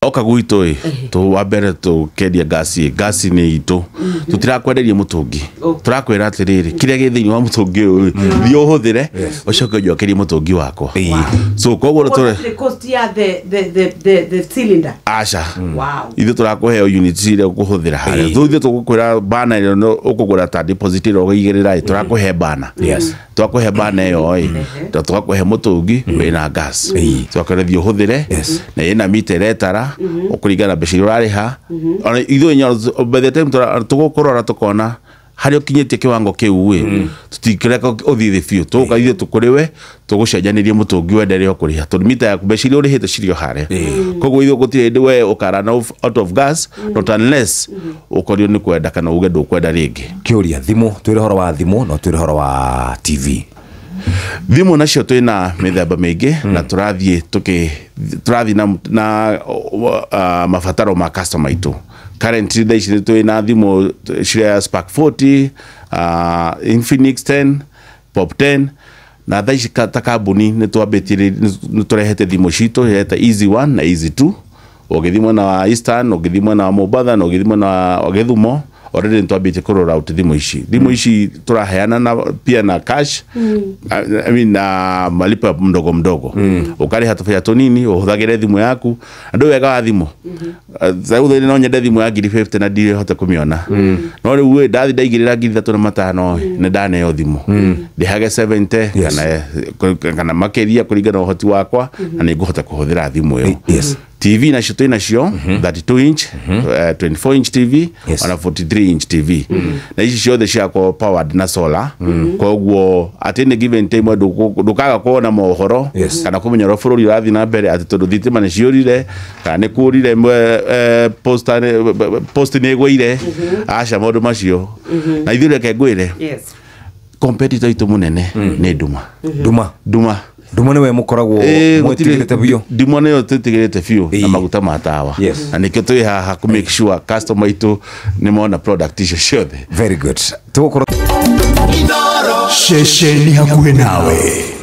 oka gwitå tå wambere tå kendia gasi nä itå tå tirakwenderia må tå ngä tå rakwä ra atä rä rä kä rä a gä thä inä wa må tå ngä å thiä å hå thä re å coke njokerie må tå ngä wakwa so koguo aca ithuä tå rakå heo unit irä a å kå hå thä ra harä thå ithuä tå gå kwä ra bana ä yo å kå gå ra ta deposit ä ro igä rä ra tå rakå he bana tå rakå he bana ä yo tå rakå he må tå ngä wä na gas tå rakwä ra thiä å hå thä re na ä na mita ä retara å kå ringana mbeca irä å rarä ha ithuä by the time tå gå kå rora tå kona harä å kinyä tie kä wango kä u tå tikä å thiä thä biå tå ka ithuä tå kå rä we tå gå cenjanä rie må tå ngä wendere å kå rä ha tondå mita yaku mbeca irä å rä hä te cirä o harä koguo ithuä gå tirä ndä we å karana out of gas not unless å korio nä kwenda kana uge ndå kwenda rä ngä kä å ria thimå twä rä horo wa thimå no twä rä horo wa TV thimå nacio twä na mä themba mä ingä na tå rathiä na mabataro ma customer aitå currently thaa ici nä twä na thimå ciria Spark 40 Infinix 10 Pop 10 na thaa ici ta kambuni nä tå rehete thimå citå reta Easy 1 na Easy 2 å gä thimwo na Eastern å gä thimwo na Mombatha na å gä thimwo na Githumo already ntwambite ku roll out thimo ici turaheana na pia na cash I mean na malipo mdogo mdogo ukari hatufanya tonini uhuthagire thimo yaku andu wega wa thimo zauthe no nyende thimo ya 50 na ndire hota kumiona no riu we ndathi ndaigirira 3,500 ne ndane yo thimo ndihage 70 kana makeria kuringana uhoti wakwa na ninguhota kuhuthira thimo yo TV na shito ina shio 32 inch 24 inch TV na 43 inch TV na ici ciothe ciakwa powered na solar koguo at any given time ndukaga kuona mohoro kana kumenya ro bururi rathi na mbere ati tondu thitima ni ciurire kana ni kurire post ni gweire aca maundu macio na ithuĩ reke ngwĩre competitor itu munene ni Duma Duma niwe mukoragwo mwetigirite biyo Duma niyo tutigirite biyo na maguta matawa na nikio twi haha ku make sure customer itu ni mona product icio ciothe very good tugukora shesheni hakuhe nawe.